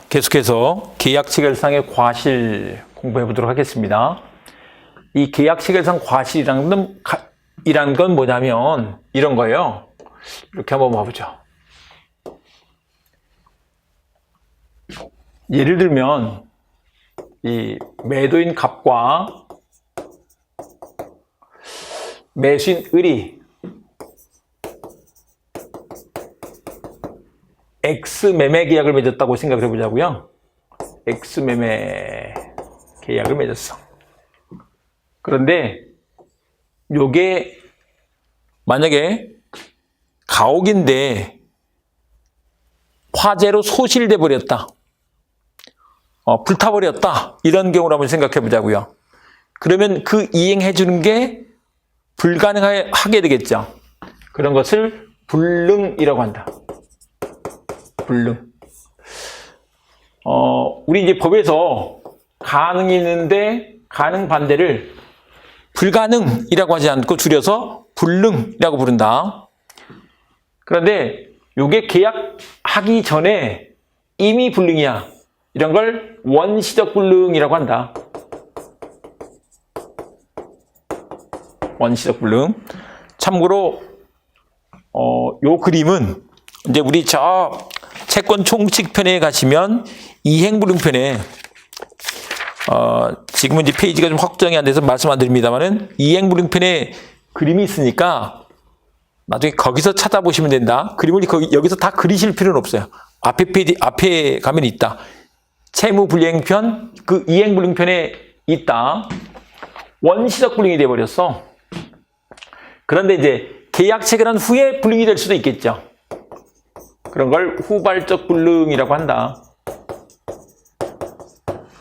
계속해서 계약체결상의 과실 공부해 보도록 하겠습니다. 이 계약체결상 과실이라는 건 뭐냐면 이런 거예요. 이렇게 한번 봐보죠. 예를 들면 이 매도인 갑과 매수인 을이 X 매매 계약을 맺었다고 생각을 해보자고요. X 매매 계약을 맺었어. 그런데 요게 만약에 가옥인데 화재로 소실돼 버렸다. 불타버렸다. 이런 경우를 한번 생각해 보자고요. 그러면 그 이행해 주는 게 불가능하게 되겠죠. 그런 것을 불능이라고 한다. 불능. 우리 이제 법에서 가능이 있는데 가능 반대를 불가능이라고 하지 않고 줄여서 불능이라고 부른다. 그런데 요게 계약하기 전에 이미 불능이야. 이런 걸 원시적 불능이라고 한다. 원시적 불능. 참고로 요 그림은 이제 우리 저 채권 총칙편에 가시면 이행불능편에 지금은 이제 페이지가 좀 확정이 안 돼서 말씀 안 드립니다만은 이행불능편에 그림이 있으니까 나중에 거기서 찾아보시면 된다. 그림을 여기서 다 그리실 필요는 없어요. 앞에 가면 있다. 채무불이행편, 그 이행불능편에 있다. 원시적 불능이 돼버렸어. 그런데 이제 계약 체결한 후에 불능이 될 수도 있겠죠. 그런 걸 후발적 불능이라고 한다.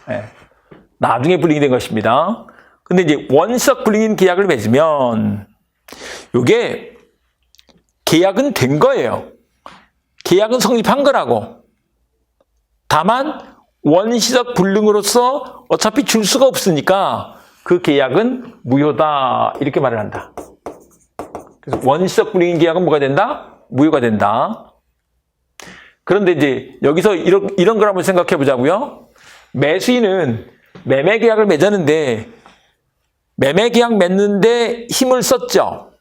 네. 나중에 불능이 된 것입니다. 근데 이제 원시적 불능인 계약을 맺으면 이게 계약은 된 거예요. 계약은 성립한 거라고. 다만 원시적 불능으로서 어차피 줄 수가 없으니까 그 계약은 무효다. 이렇게 말을 한다. 그래서 원시적 불능인 계약은 뭐가 된다? 무효가 된다. 그런데 이제 여기서 이런 걸 한번 생각해 보자고요. 매수인은 매매 계약을 맺었는데 매매 계약 맺는데 힘을 썼죠.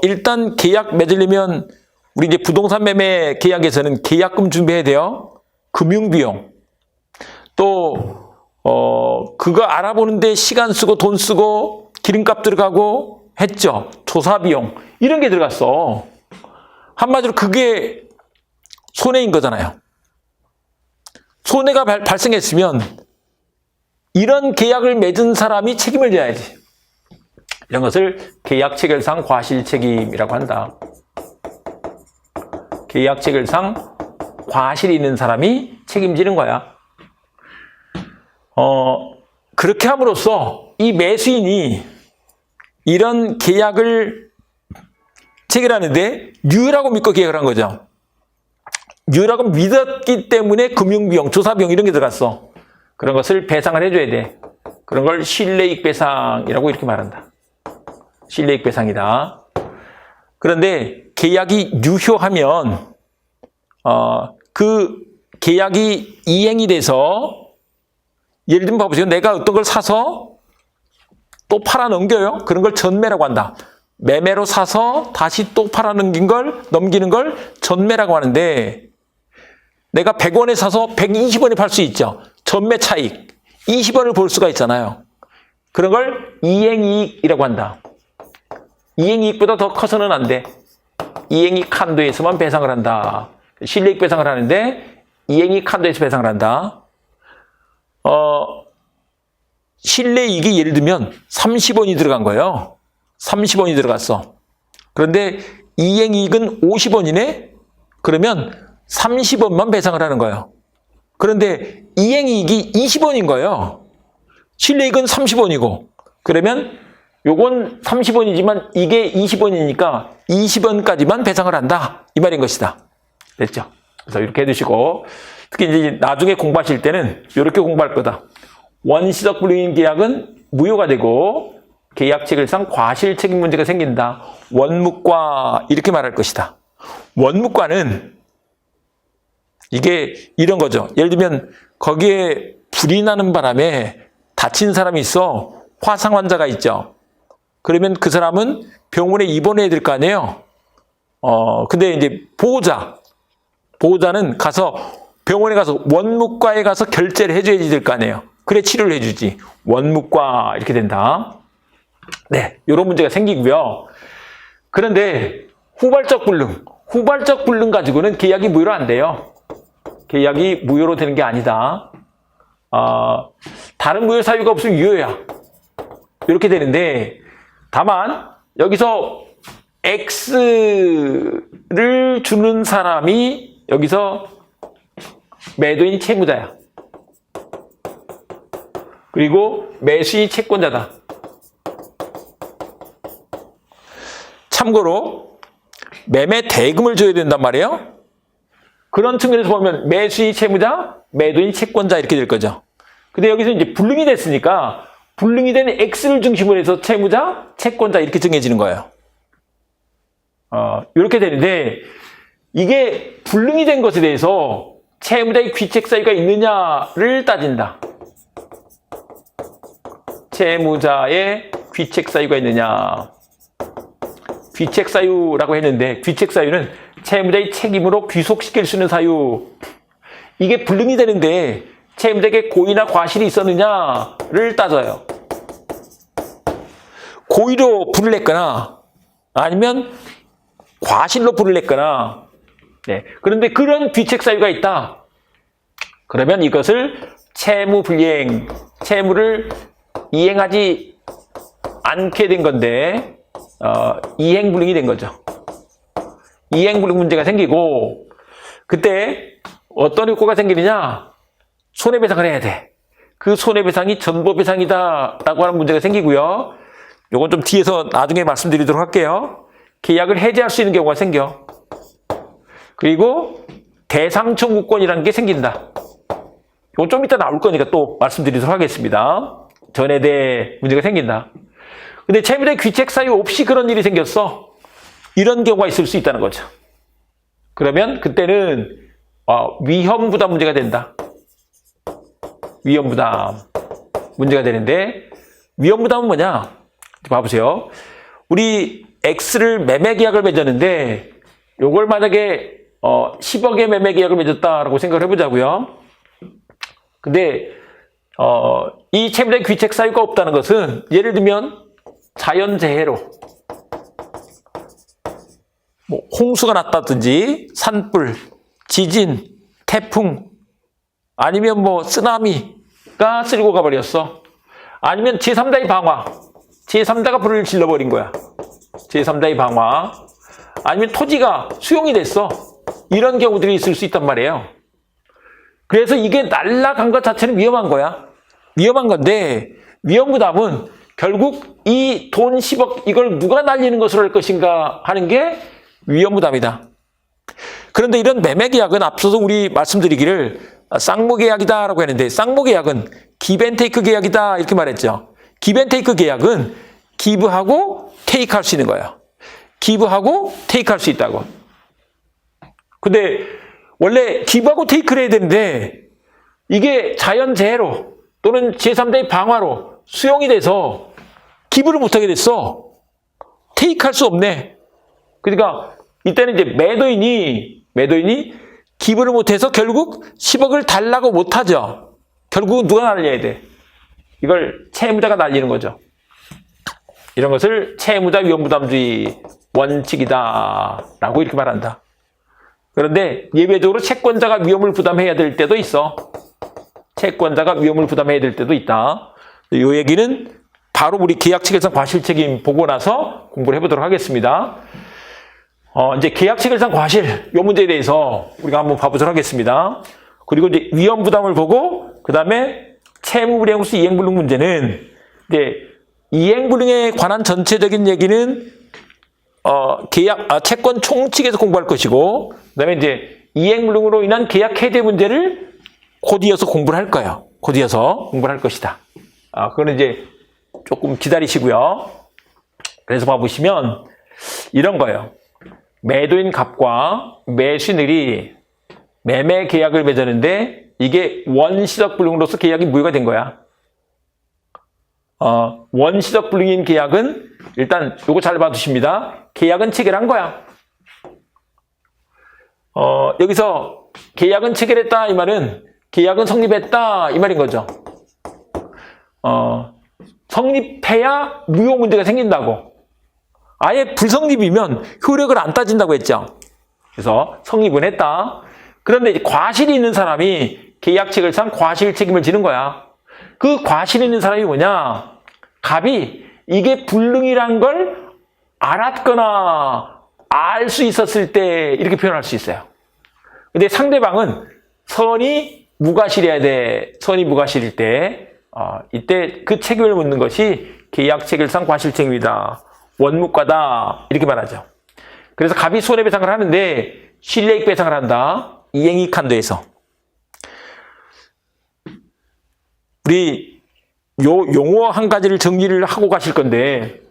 일단 계약 맺으려면 우리 이제 부동산 매매 계약에서는 계약금 준비해야 돼요. 금융비용. 또 그거 알아보는데 시간 쓰고 돈 쓰고 기름값 들어가고 했죠. 조사비용. 이런 게 들어갔어. 한마디로 그게 손해인 거잖아요. 손해가 발생했으면 이런 계약을 맺은 사람이 책임을 져야지. 이런 것을 계약체결상 과실책임이라고 한다. 계약체결상 과실이 있는 사람이 책임지는 거야. 그렇게 함으로써 이 매수인이 이런 계약을 체결하는데 유효라고 믿고 계약을 한 거죠. 유효라고 믿었기 때문에 금융비용, 조사비용 이런 게 들어갔어. 그런 것을 배상을 해줘야 돼. 그런 걸 신뢰익 배상이라고 이렇게 말한다. 신뢰익 배상이다. 그런데 계약이 유효하면 그 계약이 이행이 돼서 예를 들면 봐보세요. 내가 어떤 걸 사서 또 팔아넘겨요. 그런 걸 전매라고 한다. 매매로 사서 다시 또 팔아넘기는 걸 전매라고 하는데 내가 100원에 사서 120원에 팔 수 있죠. 전매 차익 20원을 볼 수가 있잖아요. 그런 걸 이행이익이라고 한다. 이행이익보다 더 커서는 안 돼. 이행이익 한도에서만 배상을 한다. 신뢰익 배상을 하는데 이행이익 한도에서 배상을 한다. 신뢰이익이 예를 들면 30원이 들어간 거예요. 30원이 들어갔어. 그런데 이행이익은 50원이네? 그러면 30원만 배상을 하는 거예요. 그런데 이행이익이 20원인 거예요. 신뢰이익은 30원이고. 그러면 요건 30원이지만 이게 20원이니까 20원까지만 배상을 한다. 이 말인 것이다. 됐죠? 그래서 이렇게 해두시고 특히 이제 나중에 공부하실 때는 이렇게 공부할 거다. 원시적 불능인 계약은 무효가 되고 계약체결상 과실책임 문제가 생긴다. 원묵과 이렇게 말할 것이다. 원묵과는 이게 이런 거죠. 예를 들면 거기에 불이 나는 바람에 다친 사람이 있어. 화상 환자가 있죠. 그러면 그 사람은 병원에 입원해야 될 거 아니에요. 근데 이제 보호자는 가서 병원에 가서 원무과에 가서 결제를 해줘야 될 거 아니에요. 그래 치료를 해주지. 원무과 이렇게 된다. 네, 이런 문제가 생기고요. 그런데 후발적 불능 가지고는 계약이 무효로 안 돼요. 계약이 무효로 되는 게 아니다. 다른 무효 사유가 없으면 유효야. 이렇게 되는데 다만 여기서 X를 주는 사람이 여기서 매도인 채무자야. 그리고 매수인 채권자다. 참고로 매매 대금을 줘야 된단 말이에요. 그런 측면에서 보면 매수인 채무자, 매도인 채권자 이렇게 될 거죠. 근데 여기서 이제 불능이 됐으니까 불능이 된 X를 중심으로 해서 채무자, 채권자 이렇게 정해지는 거예요. 이렇게 되는데 이게 불능이 된 것에 대해서 채무자의 귀책 사유가 있느냐를 따진다. 채무자의 귀책 사유가 있느냐. 귀책 사유라고 했는데 귀책 사유는 채무자의 책임으로 귀속시킬 수 있는 사유. 이게 불능이 되는데 채무자에게 고의나 과실이 있었느냐를 따져요. 고의로 불을 냈거나 아니면 과실로 불을 냈거나 네. 그런데 그런 귀책 사유가 있다. 그러면 이것을 채무불이행, 채무를 이행하지 않게 된 건데 이행불능이 된 거죠. 이행불능 문제가 생기고 그때 어떤 효과가 생기느냐? 손해배상을 해야 돼. 그 손해배상이 전보배상이다라고 하는 문제가 생기고요. 요건 좀 뒤에서 나중에 말씀드리도록 할게요. 계약을 해지할 수 있는 경우가 생겨. 그리고 대상청구권이라는 게 생긴다. 이건 좀 이따 나올 거니까 또 말씀드리도록 하겠습니다. 전해대 문제가 생긴다. 근데 채무자의 귀책 사유 없이 그런 일이 생겼어. 이런 경우가 있을 수 있다는 거죠. 그러면 그때는 위험부담 문제가 된다. 위험부담 문제가 되는데 위험부담은 뭐냐? 봐보세요. 우리 X를 매매계약을 맺었는데 요걸 만약에 10억의 매매계약을 맺었다라고 생각을 해보자고요. 근데 이 채무자의 귀책 사유가 없다는 것은 예를 들면 자연재해로 뭐 홍수가 났다든지 산불, 지진, 태풍 아니면 뭐 쓰나미가 쓸고 가버렸어. 아니면 제3자의 방화, 제3자가 불을 질러버린 거야. 제3자의 방화 아니면 토지가 수용이 됐어. 이런 경우들이 있을 수 있단 말이에요. 그래서 이게 날아간 것 자체는 위험한 거야. 위험한 건데 위험부담은 결국 이 돈 10억 이걸 누가 날리는 것으로 할 것인가 하는 게 위험부담이다. 그런데 이런 매매계약은 앞서서 우리 말씀드리기를 쌍무계약이다라고 했는데 쌍무계약은 기브앤테이크 계약이다 이렇게 말했죠. 기브앤테이크 계약은 기브하고 테이크 할 수 있는 거예요. 기브하고 테이크 할 수 있다고. 근데 원래 기브하고 테이크를 해야 되는데 이게 자연재해로 또는 제3자의 방화로 수용이 돼서 기브를 못하게 됐어. 테이크 할 수 없네. 그러니까 이때는 이제 매도인이 기브를 못해서 결국 10억을 달라고 못하죠. 결국은 누가 날려야 돼? 이걸 채무자가 날리는 거죠. 이런 것을 채무자 위험부담주의 원칙이다라고 이렇게 말한다. 그런데 예외적으로 채권자가 위험을 부담해야 될 때도 있어. 채권자가 위험을 부담해야 될 때도 있다. 이 얘기는 바로 우리 계약체결상 과실책임 보고 나서 공부를 해보도록 하겠습니다. 이제 계약체결상 과실 이 문제에 대해서 우리가 한번 봐보도록 하겠습니다. 그리고 이제 위험 부담을 보고 그 다음에 채무불이행 후 이행불능 문제는 이제 이행불능에 관한 전체적인 얘기는 채권 총칙에서 공부할 것이고 그 다음에 이제 이행불능으로 인한 계약 해제 문제를 곧 이어서 공부를 할 거예요. 곧 이어서 공부를 할 것이다. 그거는 이제 조금 기다리시고요. 그래서 봐보시면 이런 거예요. 매도인 갑과 매수인들이 매매 계약을 맺었는데 이게 원시적 불능으로서 계약이 무효가 된 거야. 원시적 불능인 계약은 일단 요거 잘 봐두십니다. 계약은 체결한 거야. 여기서 계약은 체결했다 이 말은 계약은 성립했다 이 말인 거죠. 성립해야 무효 문제가 생긴다고. 아예 불성립이면 효력을 안 따진다고 했죠. 그래서 성립은 했다. 그런데 과실이 있는 사람이 계약 체결상 과실 책임을 지는 거야. 그 과실이 있는 사람이 뭐냐? 갑이 이게 불능이란 걸 알았거나 알 수 있었을 때 이렇게 표현할 수 있어요. 근데 상대방은 선이 무과실이어야 돼. 선이 무과실일 때 이때 그 책임을 묻는 것이 계약 체결상 과실 책임이다. 원무과다. 이렇게 말하죠. 그래서 갑이 손해배상을 하는데 실례익 배상을 한다. 이행이익한도에서. 우리 용어 한 가지를 정리를 하고 가실 건데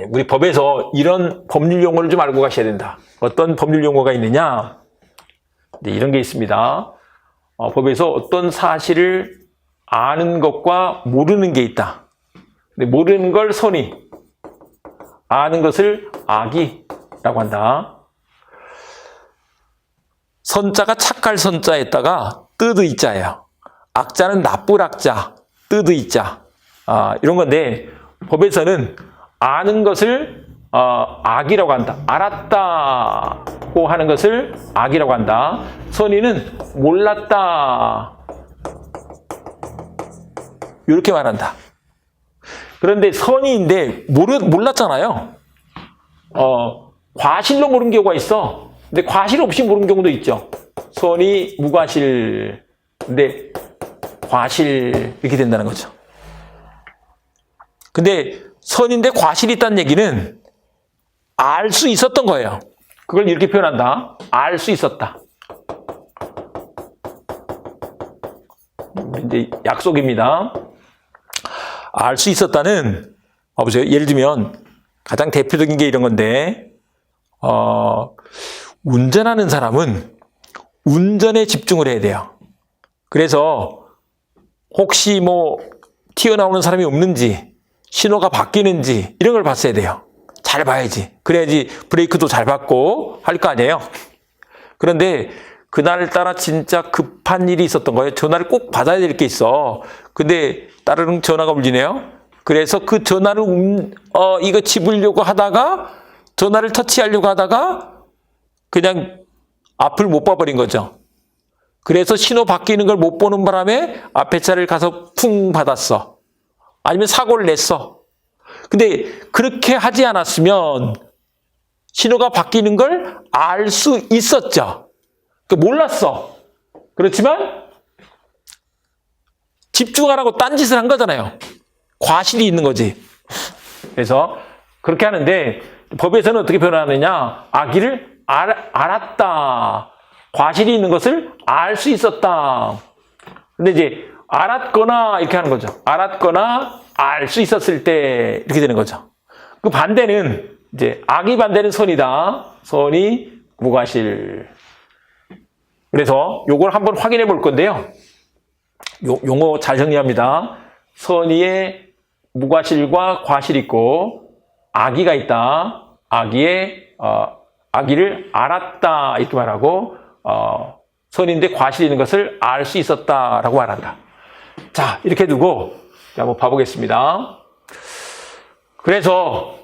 우리 법에서 이런 법률 용어를 좀 알고 가셔야 된다. 어떤 법률 용어가 있느냐? 이런 게 있습니다. 법에서 어떤 사실을 아는 것과 모르는 게 있다. 근데 모르는 걸 선의, 아는 것을 악이라고 한다. 선자가 착할 선자에다가 뜻의 자예요. 악자는 나쁠 악자, 뜻의 자. 이런 건데 법에서는 아는 것을 악이라고 한다. 알았다고 하는 것을 악이라고 한다. 선의는 몰랐다. 이렇게 말한다. 그런데 선의인데 몰랐잖아요. 과실로 모르는 경우가 있어. 근데 과실 없이 모르는 경우도 있죠. 선의 무과실. 근데 과실 이렇게 된다는 거죠. 근데 선인데 과실이 있다는 얘기는 알 수 있었던 거예요. 그걸 이렇게 표현한다. 알 수 있었다. 이제 약속입니다. 알 수 있었다는 보세요. 예를 들면 가장 대표적인 게 이런 건데 운전하는 사람은 운전에 집중을 해야 돼요. 그래서 혹시 뭐 튀어나오는 사람이 없는지 신호가 바뀌는지 이런 걸 봤어야 돼요. 잘 봐야지. 그래야지 브레이크도 잘 밟고 할 거 아니에요. 그런데 그날따라 진짜 급한 일이 있었던 거예요. 전화를 꼭 받아야 될 게 있어. 근데 따르릉 전화가 울리네요. 그래서 그 전화를 이거 집으려고 하다가 전화를 터치하려고 하다가 그냥 앞을 못 봐버린 거죠. 그래서 신호 바뀌는 걸 못 보는 바람에 앞에 차를 가서 쿵 받았어. 아니면 사고를 냈어. 근데 그렇게 하지 않았으면 신호가 바뀌는 걸 알 수 있었죠. 몰랐어. 그렇지만 집중하라고 딴짓을 한 거잖아요. 과실이 있는 거지. 그래서 그렇게 하는데 법에서는 어떻게 표현하느냐. 악의를 알았다. 과실이 있는 것을 알 수 있었다. 근데 이제 알았거나 이렇게 하는 거죠. 알았거나 알 수 있었을 때 이렇게 되는 거죠. 그 반대는 이제 악의 반대는 선이다. 선이 무과실. 그래서 요걸 한번 확인해 볼 건데요. 용어 잘 정리합니다. 선의에 무과실과 과실이 있고 악의가 있다. 악의를 알았다 이렇게 말하고 선인데 과실이 있는 것을 알 수 있었다라고 말한다. 자, 이렇게 두고 한번 봐보겠습니다. 그래서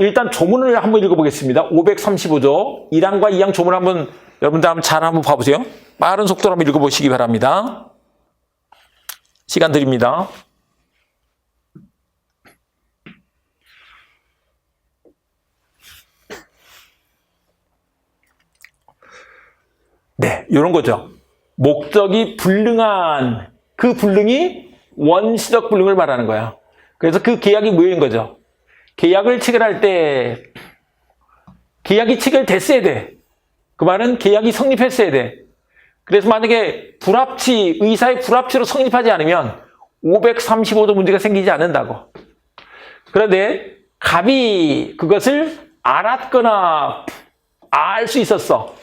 일단 조문을 한번 읽어보겠습니다. 535조 1항과 2항 조문 한번 여러분들 잘 한번 봐보세요. 빠른 속도로 한번 읽어보시기 바랍니다. 시간 드립니다. 네, 이런 거죠. 목적이 불능한 그 불능이 원시적 불능을 말하는 거야. 그래서 그 계약이 무효인 거죠. 계약을 체결할 때 계약이 체결됐어야 돼. 그 말은 계약이 성립했어야 돼. 그래서 만약에 의사의 불합치로 성립하지 않으면 535조 문제가 생기지 않는다고. 그런데 갑이 그것을 알았거나 알 수 있었어.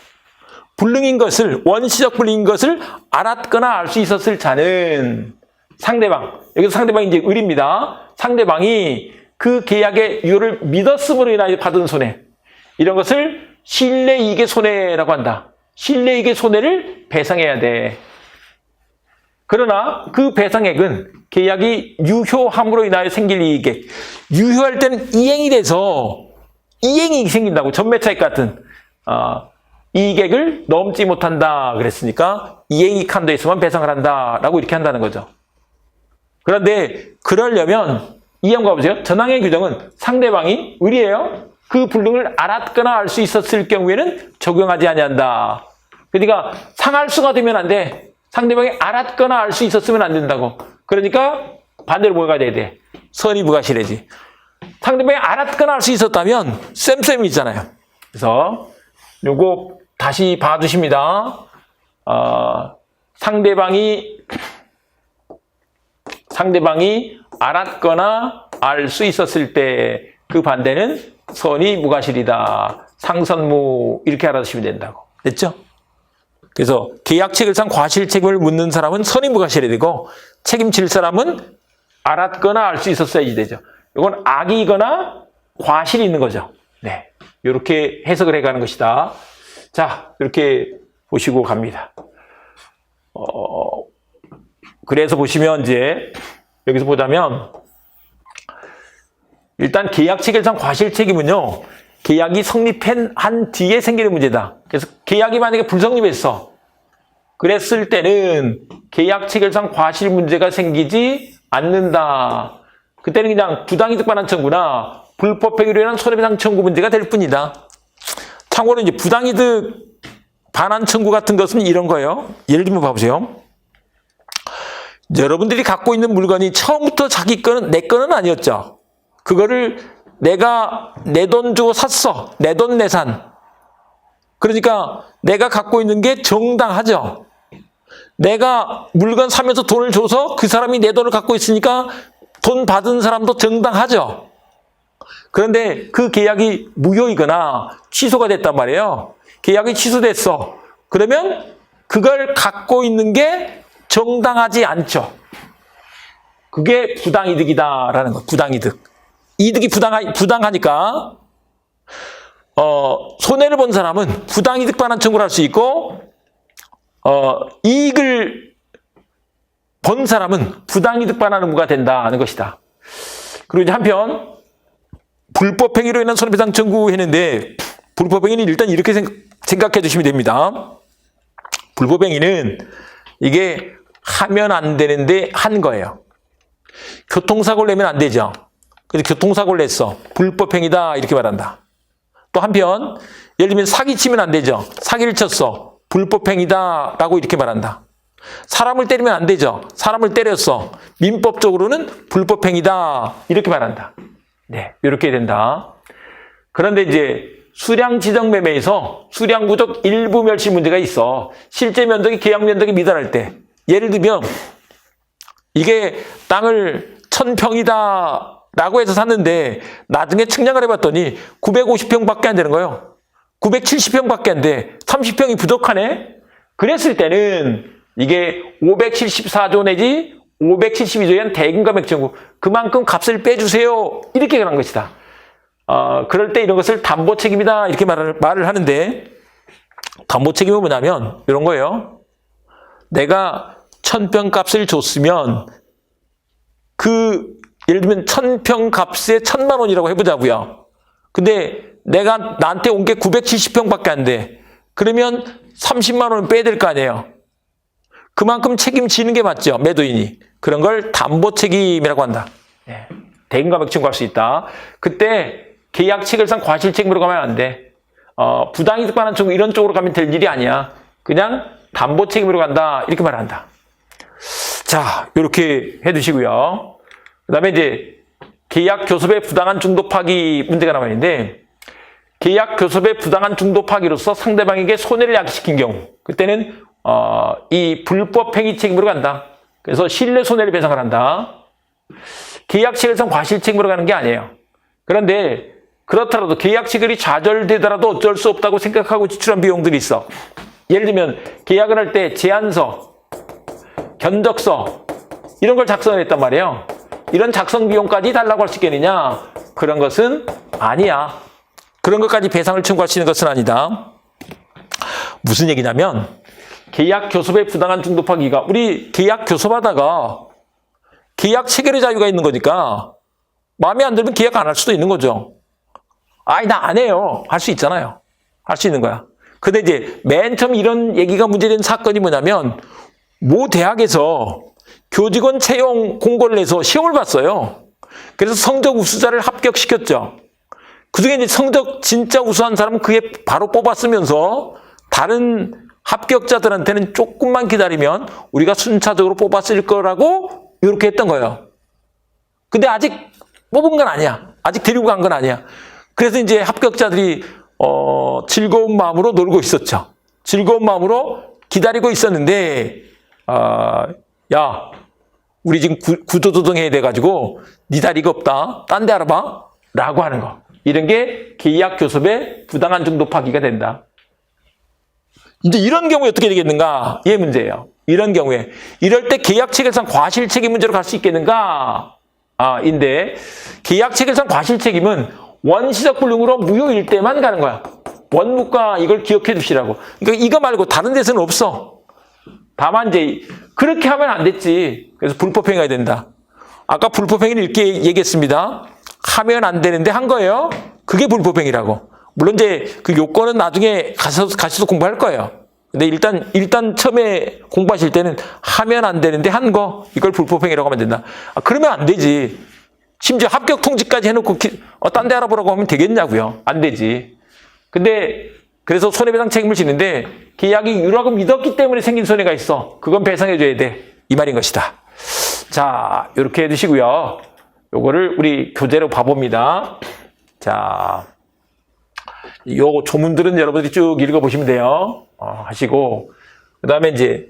불능인 것을, 원시적 불능인 것을 알았거나 알 수 있었을 자는 상대방, 여기서 상대방이 이제 을입니다. 상대방이 그 계약의 유효를 믿었음으로 인하여 받은 손해, 이런 것을 신뢰이익의 손해라고 한다. 신뢰이익의 손해를 배상해야 돼. 그러나 그 배상액은 계약이 유효함으로 인하여 생길 이익액, 유효할 때는 이행이 돼서 이행이 생긴다고, 전매차익 같은 이익액을 넘지 못한다 그랬으니까 이행이익 한도에 있으면 배상을 한다라고 이렇게 한다는 거죠. 그런데 그러려면 이 한번 가보세요. 전항의 규정은 상대방이 을이에요. 그 불능을 알았거나 알 수 있었을 경우에는 적용하지 아니한다. 그러니까 상할수가 되면 안 돼. 상대방이 알았거나 알 수 있었으면 안 된다고. 그러니까 반대로 뭐가 돼야 돼? 선의 부가실해지. 상대방이 알았거나 알 수 있었다면 쌤쌤이 있잖아요. 그래서 요거 다시 봐주십니다. 상대방이 알았거나 알 수 있었을 때 그 반대는 선의 무가실이다. 상선무 이렇게 알아두시면 된다고. 됐죠? 그래서 계약체결상 과실책임을 묻는 사람은 선의 무가실이 되고 책임질 사람은 알았거나 알 수 있었어야지 되죠. 이건 악이거나 과실이 있는 거죠. 네, 이렇게 해석을 해가는 것이다. 자, 이렇게 보시고 갑니다. 그래서 보시면 이제 여기서 보자면 일단 계약 체결상 과실 책임은요, 계약이 성립한 뒤에 생기는 문제다. 그래서 계약이 만약에 불성립했어. 그랬을 때는 계약 체결상 과실 문제가 생기지 않는다. 그때는 그냥 부당이득 반환 청구나 불법행위로 인한 손해배상 청구 문제가 될 뿐이다. 참고로 이제 부당이득 반환 청구 같은 것은 이런 거예요. 예를 들면 봐보세요. 여러분들이 갖고 있는 물건이 처음부터 자기 거는 내 거는 아니었죠. 그거를 내가 내 돈 주고 샀어. 내 돈 내산. 그러니까 내가 갖고 있는 게 정당하죠. 내가 물건 사면서 돈을 줘서 그 사람이 내 돈을 갖고 있으니까 돈 받은 사람도 정당하죠. 그런데 그 계약이 무효이거나 취소가 됐단 말이에요. 계약이 취소됐어. 그러면 그걸 갖고 있는 게 정당하지 않죠. 그게 부당이득이다라는 거. 부당이득. 이득이 부당하니까 손해를 본 사람은 부당이득 반환 청구를 할 수 있고 이익을 번 사람은 부당이득 반환 의무가 된다는 것이다. 그리고 이제 한편 불법행위로 인한 손해배상 청구했는데 불법행위는 일단 이렇게 생각해 주시면 됩니다. 불법행위는 이게 하면 안 되는데 한 거예요. 교통사고를 내면 안 되죠. 근데 교통사고를 냈어. 불법행위다 이렇게 말한다. 또 한편 예를 들면 사기치면 안 되죠. 사기를 쳤어. 불법행위다라고 이렇게 말한다. 사람을 때리면 안 되죠. 사람을 때렸어. 민법적으로는 불법행위다 이렇게 말한다. 네, 이렇게 된다. 그런데 이제 수량지정매매에서 수량구적 일부 멸시 문제가 있어. 실제 면적이 계약 면적이 미달할 때, 예를 들면 이게 땅을 1000평이다 라고 해서 샀는데 나중에 측량을 해봤더니 950평밖에 안 되는 거예요. 970평밖에 안 돼. 30평이 부족하네. 그랬을 때는 이게 574조 내지 572조에 의한 대금감액 청구, 그만큼 값을 빼주세요 이렇게 한 것이다. 그럴 때 이런 것을 담보 책임이다 이렇게 말을 하는데, 담보 책임은 뭐냐면 이런 거예요. 내가 1000평 값을 줬으면 예를 들면 1000평 값에 1000만 원이라고 해보자고요. 근데 내가 나한테 온 게 970평밖에 안 돼. 그러면 30만 원은 빼야 될 거 아니에요. 그만큼 책임지는 게 맞죠, 매도인이. 그런 걸 담보 책임이라고 한다. 대금감액 청구할 수 있다. 그때 계약 체결상 과실 책임으로 가면 안 돼. 부당이득 반환 청구 이런 쪽으로 가면 될 일이 아니야. 그냥 담보 책임으로 간다 이렇게 말한다. 자, 이렇게 해두시고요. 그 다음에 이제 계약 교섭의 부당한 중도 파기 문제가 남아 있는데, 계약 교섭의 부당한 중도 파기로서 상대방에게 손해를 야기시킨 경우, 그때는 이 불법 행위 책임으로 간다. 그래서 신뢰 손해를 배상을 한다. 계약 체결상 과실 책임으로 가는 게 아니에요. 그런데 그렇더라도 계약 체결이 좌절되더라도 어쩔 수 없다고 생각하고 지출한 비용들이 있어. 예를 들면 계약을 할 때 제안서, 견적서 이런 걸 작성을 했단 말이에요. 이런 작성 비용까지 달라고 할 수 있겠느냐? 그런 것은 아니야. 그런 것까지 배상을 청구할 수 있는 것은 아니다. 무슨 얘기냐면 계약 교섭의 부당한 중도파기가 우리 계약 교섭하다가 계약 체결의 자유가 있는 거니까 마음에 안 들면 계약 안 할 수도 있는 거죠. 아니 나 안 해요. 할 수 있잖아요. 할 수 있는 거야. 근데 이제 맨 처음 이런 얘기가 문제된 사건이 뭐냐면 모 대학에서 교직원 채용 공고를 내서 시험을 봤어요. 그래서 성적 우수자를 합격시켰죠. 그중에 이제 성적 진짜 우수한 사람은 그게 바로 뽑았으면서 다른 합격자들한테는 조금만 기다리면 우리가 순차적으로 뽑았을 거라고 이렇게 했던 거예요. 근데 아직 뽑은 건 아니야. 아직 데리고 간 건 아니야. 그래서 이제 합격자들이 즐거운 마음으로 놀고 있었죠. 즐거운 마음으로 기다리고 있었는데 야 우리 지금 구조조정해야 돼가지고 네 자리가 없다. 딴 데 알아봐. 라고 하는 거. 이런 게 계약 교섭의 부당한 중도 파기가 된다. 이제 이런 경우에 어떻게 되겠는가? 이게 문제예요. 이런 경우에. 이럴 때 계약 체결상 과실 책임 문제로 갈 수 있겠는가? 인데 계약 체결상 과실 책임은 원시적 불능으로 무효일 때만 가는 거야. 원무과 이걸 기억해 두시라고. 그러니까 이거 말고 다른 데서는 없어. 다만 이제 그렇게 하면 안 됐지. 그래서 불법행위가 된다. 아까 불법행위를 이렇게 얘기했습니다. 하면 안 되는데 한 거예요. 그게 불법행위라고. 물론 이제 그 요건은 나중에 가셔서 공부할 거예요. 근데 일단 처음에 공부하실 때는 하면 안 되는데 한 거, 이걸 불법행위라고 하면 된다. 그러면 안 되지. 심지어 합격 통지까지 해놓고 딴 데 알아보라고 하면 되겠냐고요. 안 되지. 근데 그래서 손해배상 책임을 지는데 계약이 유라고 믿었기 때문에 생긴 손해가 있어. 그건 배상해줘야 돼. 이 말인 것이다. 자, 이렇게 해두시고요. 요거를 우리 교재로 봐봅니다. 자, 요 조문들은 여러분들이 쭉 읽어보시면 돼요. 하시고 그 다음에 이제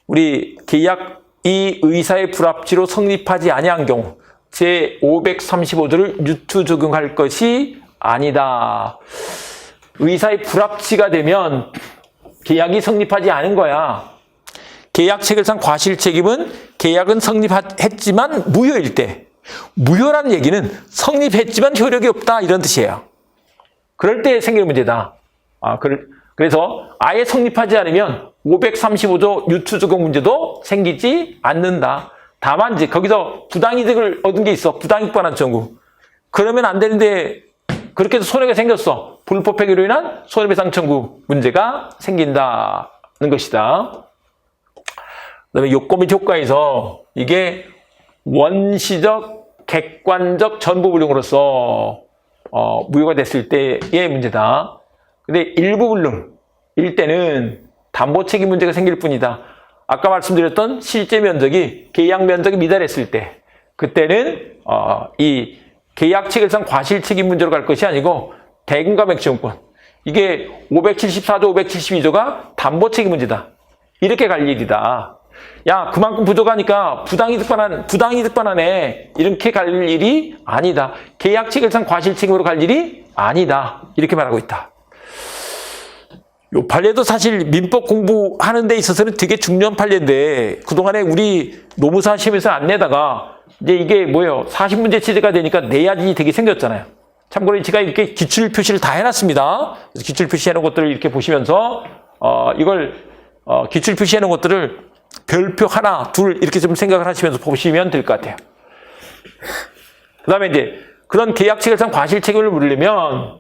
우리 계약이 의사의 불합치로 성립하지 아니한 경우 제535조를 유추 적용할 것이 아니다. 의사의 불합치가 되면 계약이 성립하지 않은 거야. 계약 체결상 과실 책임은 계약은 성립했지만 무효일 때. 무효라는 얘기는 성립했지만 효력이 없다 이런 뜻이에요. 그럴 때 생기는 문제다. 그래서 아예 성립하지 않으면 535조 유추 적용 문제도 생기지 않는다. 다만 이제 거기서 부당이득을 얻은 게 있어. 부당이익 반환 청구. 그러면 안 되는데 그렇게 해서 손해가 생겼어. 불법행위로 인한 손해배상 청구 문제가 생긴다는 것이다. 그다음에 요건 및 효과에서 이게 원시적, 객관적 전부불능으로서 무효가 됐을 때의 문제다. 근데 일부불능일 때는 담보책임 문제가 생길 뿐이다. 아까 말씀드렸던 실제 면적이 계약 면적이 미달했을 때 그때는 이 계약 체결상 과실 책임 문제로 갈 것이 아니고 대금감액지원권 이게 574조, 572조가 담보책임 문제다. 이렇게 갈 일이다. 야, 그만큼 부족하니까 부당이득 반환에 이렇게 갈 일이 아니다. 계약 체결상 과실 책임으로 갈 일이 아니다. 이렇게 말하고 있다. 요 판례도 사실 민법 공부하는 데 있어서는 되게 중요한 판례인데 그동안에 우리 노무사 시험에서 안 내다가 이제 이게 뭐예요? 40문제 체제가 되니까 내야지 되게 생겼잖아요. 참고로 제가 이렇게 기출 표시를 다 해놨습니다. 그래서 기출 표시해놓은 것들을 이렇게 보시면서 기출 표시해놓은 것들을 별표 하나, 둘 이렇게 좀 생각을 하시면서 보시면 될 것 같아요. 그 다음에 이제 그런 계약 체결상 과실 책임을 물으려면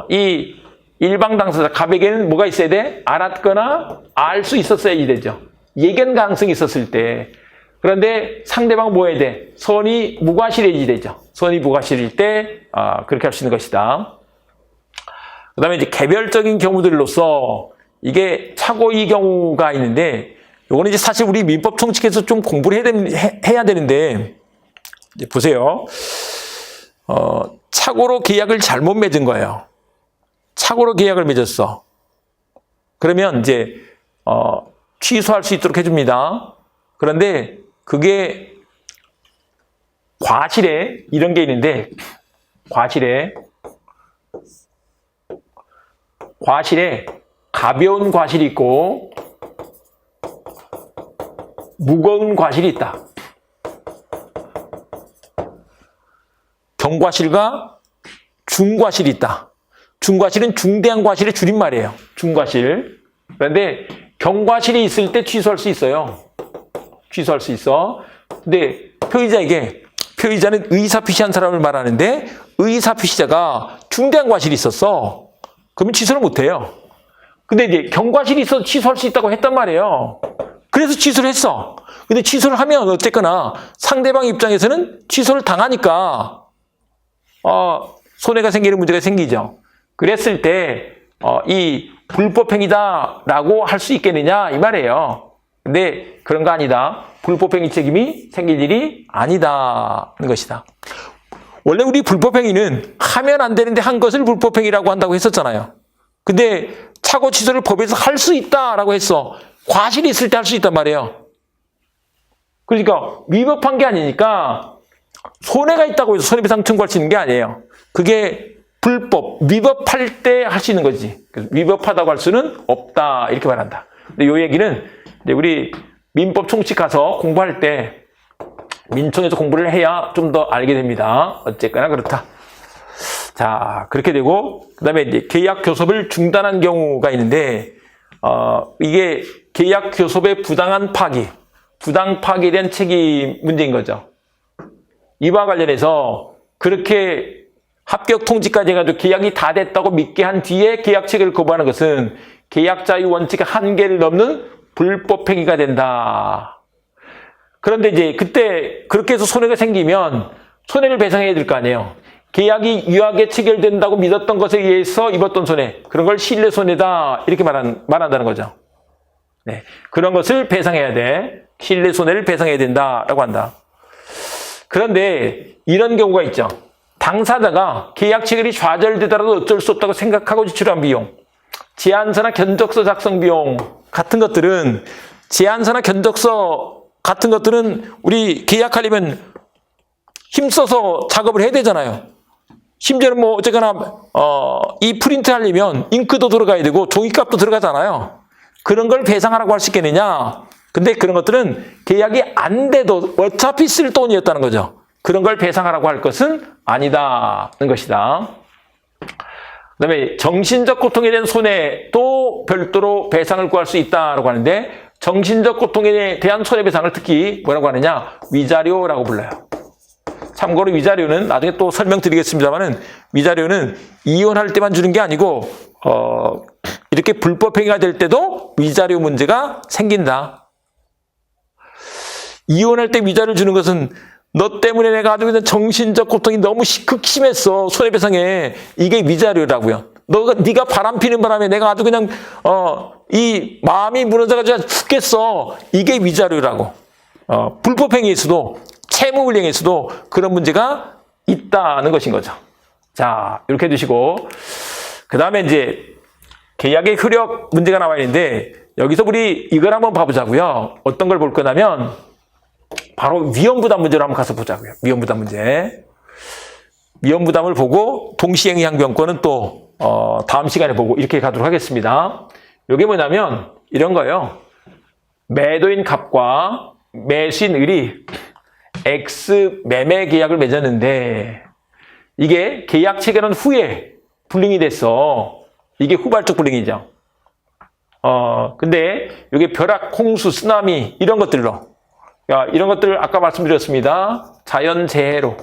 이 일방 당사자 갑에게는 뭐가 있어야 돼? 알았거나 알 수 있었어야지 되죠. 예견 가능성이 있었을 때. 그런데 상대방은 뭐 해야 돼? 선의 무과실해야지 되죠. 선의 무과실일 때 그렇게 할 수 있는 것이다. 그 다음에 이제 개별적인 경우들로서 이게 착오의 경우가 있는데 요거는 이제 사실 우리 민법 총칙에서 좀 공부를 해야 되는데 이제 보세요. 착오로 계약을 잘못 맺은 거예요. 착오로 계약을 맺었어. 그러면 이제 취소할 수 있도록 해줍니다. 그런데 그게 과실에 이런 게 있는데 과실에 가벼운 과실이 있고 무거운 과실이 있다. 경과실과 중과실이 있다. 중과실은 중대한 과실의 줄임말이에요. 중과실. 그런데 경과실이 있을 때 취소할 수 있어요. 취소할 수 있어. 근데 표의자는 의사피시한 사람을 말하는데 의사피시자가 중대한 과실이 있었어. 그러면 취소를 못해요. 근데 이제 경과실이 있어서 취소할 수 있다고 했단 말이에요. 그래서 취소를 했어. 근데 취소를 하면 어쨌거나 상대방 입장에서는 취소를 당하니까 손해가 생기는 문제가 생기죠. 그랬을 때 이 불법행위다라고 할 수 있겠느냐 이 말이에요. 근데 그런 거 아니다. 불법행위 책임이 생길 일이 아니다는 것이다. 원래 우리 불법행위는 하면 안 되는데 한 것을 불법행위라고 한다고 했었잖아요. 근데 착오 취소를 법에서 할 수 있다라고 했어. 과실이 있을 때 할 수 있단 말이에요. 그러니까 위법한 게 아니니까 손해가 있다고 해서 손해배상 청구할 수 있는 게 아니에요. 그게 불법, 위법할 때 할 수 있는 거지. 위법하다고 할 수는 없다 이렇게 말한다. 근데 이 얘기는 이제 우리 민법 총칙 가서 공부할 때 민총에서 공부를 해야 좀 더 알게 됩니다. 어쨌거나 그렇다. 자, 그렇게 되고 그다음에 이제 계약 교섭을 중단한 경우가 있는데 이게 계약 교섭의 부당 파기에 대한 책임 문제인 거죠. 이와 관련해서 그렇게 합격 통지까지 해가지고 계약이 다 됐다고 믿게 한 뒤에 계약 체결을 거부하는 것은 계약 자유 원칙의 한계를 넘는 불법 행위가 된다. 그런데 이제 그때 그렇게 해서 손해가 생기면 손해를 배상해야 될 거 아니에요. 계약이 유하게 체결된다고 믿었던 것에 의해서 입었던 손해, 그런 걸 신뢰 손해다 이렇게 말한다는 거죠. 네, 그런 것을 배상해야 돼. 신뢰 손해를 배상해야 된다라고 한다. 그런데 이런 경우가 있죠. 당사자가 계약 체결이 좌절되더라도 어쩔 수 없다고 생각하고 지출한 비용, 제안서나 견적서 작성 비용 같은 것들은 우리 계약하려면 힘써서 작업을 해야 되잖아요. 심지어는 뭐 어쨌거나 이 프린트 하려면 잉크도 들어가야 되고 종이값도 들어가잖아요. 그런 걸 배상하라고 할 수 있겠느냐? 근데 그런 것들은 계약이 안 돼도 어차피 쓸 돈이었다는 거죠. 그런 걸 배상하라고 할 것은 아니다는 것이다. 그다음에 정신적 고통에 대한 손해도 별도로 배상을 구할 수 있다라고 하는데 정신적 고통에 대한 손해배상을 특히 뭐라고 하느냐? 위자료라고 불러요. 참고로 위자료는 나중에 또 설명드리겠습니다만은 위자료는 이혼할 때만 주는 게 아니고 이렇게 불법행위가 될 때도 위자료 문제가 생긴다. 이혼할 때 위자료를 주는 것은 너 때문에 내가 아주 그냥 정신적 고통이 너무 극심했어. 손해배상에. 이게 위자료라고요. 네가 바람 피는 바람에 내가 아주 그냥 이 마음이 무너져가지고 죽겠어. 이게 위자료라고. 불법행위에서도 채무불이행에서도 그런 문제가 있다는 것인 거죠. 자, 이렇게 두시고 그 다음에 이제 계약의 효력 문제가 나와 있는데 여기서 우리 이걸 한번 봐보자고요. 어떤 걸 볼 거냐면 바로 위험부담 문제로 한번 가서 보자고요. 위험부담 문제. 위험부담을 보고 동시행위 항변권은 또 다음 시간에 보고 이렇게 가도록 하겠습니다. 이게 뭐냐면 이런 거예요. 매도인 갑과 매수인 을이 X 매매 계약을 맺었는데 이게 계약 체결한 후에 불링이 됐어. 이게 후발적 불링이죠. 근데 이게 벼락, 홍수, 쓰나미 이런 것들로 이런 것들을 아까 말씀드렸습니다. 자연재해로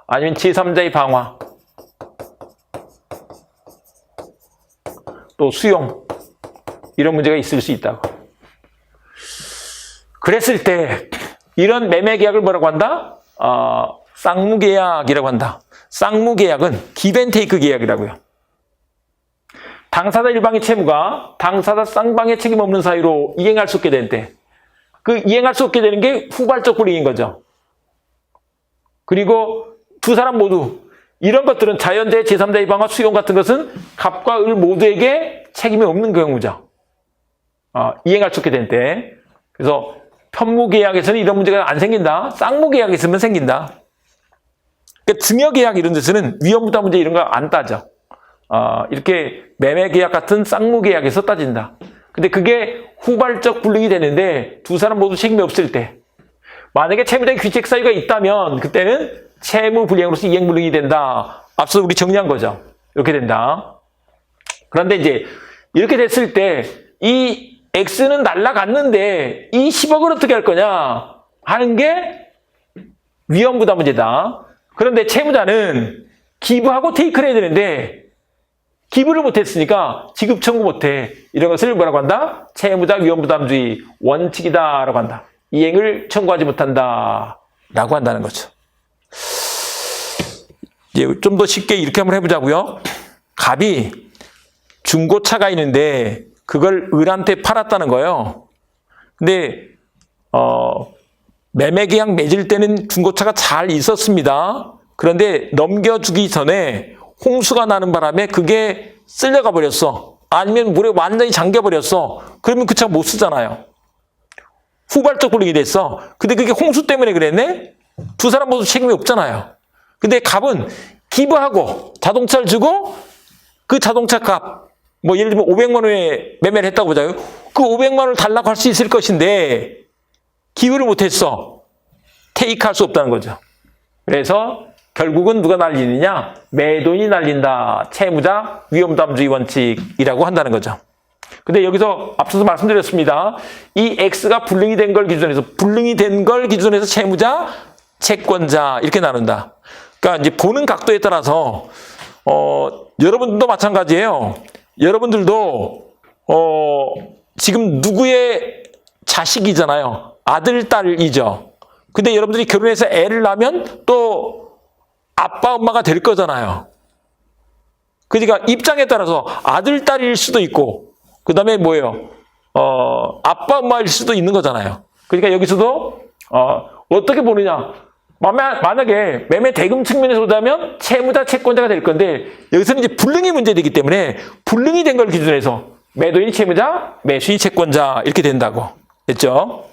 아니면 제3자의 방화 또 수용 이런 문제가 있을 수 있다고. 그랬을 때 이런 매매 계약을 뭐라고 한다? 쌍무계약이라고 한다. 쌍무계약은 기브앤테이크 계약이라고요. 당사자 일방의 채무가 당사자 쌍방의 책임 없는 사유로 이행할 수 없게 될 때 그 이행할 수 없게 되는 게 후발적 불이익인 거죠. 그리고 두 사람 모두 이런 것들은 자연재해, 제3자의 방화, 수용 같은 것은 갑과 을 모두에게 책임이 없는 경우죠. 이행할 수 없게 될 때. 그래서 편무계약에서는 이런 문제가 안 생긴다. 쌍무계약에 있으면 생긴다. 그러니까 증여계약 이런 데서는 위험부담 문제 이런 거 안 따져. 이렇게 매매계약 같은 쌍무계약에서 따진다. 근데 그게 후발적 불능이 되는데 두 사람 모두 책임이 없을 때, 만약에 채무자의 귀책 사유가 있다면 그때는 채무 불이행으로서 이행불능이 된다. 앞서 우리 정리한 거죠. 이렇게 된다. 그런데 이제 이렇게 됐을 때 이 X는 날라갔는데 이 10억을 어떻게 할 거냐 하는 게 위험부담 문제다. 그런데 채무자는 기부하고 테이크를 해야 되는데 기부를 못했으니까 지급 청구 못해. 이런 것을 뭐라고 한다? 채무자 위험부담주의 원칙이다라고 한다. 이행을 청구하지 못한다라고 한다는 거죠. 이제 좀 더 쉽게 이렇게 한번 해보자고요. 갑이 중고차가 있는데 그걸 을한테 팔았다는 거예요. 근데 매매계약 맺을 때는 중고차가 잘 있었습니다. 그런데 넘겨주기 전에 홍수가 나는 바람에 그게 쓸려가 버렸어. 아니면 물에 완전히 잠겨버렸어. 그러면 그 차 못 쓰잖아요. 후발적 불이익이 됐어. 근데 그게 홍수 때문에 그랬네? 두 사람 모두 책임이 없잖아요. 근데 갑은 기부하고 자동차를 주고 그 자동차 값, 뭐 예를 들면 500만 원에 매매를 했다고 보자요. 그 500만 원을 달라고 할 수 있을 것인데 기부를 못했어. 테이크할 수 없다는 거죠. 그래서 결국은 누가 날리느냐? 매도인이 날린다. 채무자 위험부담주의 원칙이라고 한다는 거죠. 근데 여기서 앞서서 말씀드렸습니다. 이 X가 불능이 된 걸 기준해서 채무자, 채권자 이렇게 나눈다. 그러니까 이제 보는 각도에 따라서 여러분들도 마찬가지예요. 여러분들도 지금 누구의 자식이잖아요. 아들, 딸이죠. 근데 여러분들이 결혼해서 애를 낳으면 또 아빠, 엄마가 될 거잖아요. 그러니까 입장에 따라서 아들, 딸일 수도 있고 그 다음에 뭐예요? 아빠, 엄마일 수도 있는 거잖아요. 그러니까 여기서도 어떻게 보느냐? 만약에 매매 대금 측면에서 보자면 채무자, 채권자가 될 건데 여기서는 이제 불능이 문제되기 때문에 불능이 된 걸 기준해서 매도인이 채무자, 매수인이 채권자 이렇게 된다고 됐죠?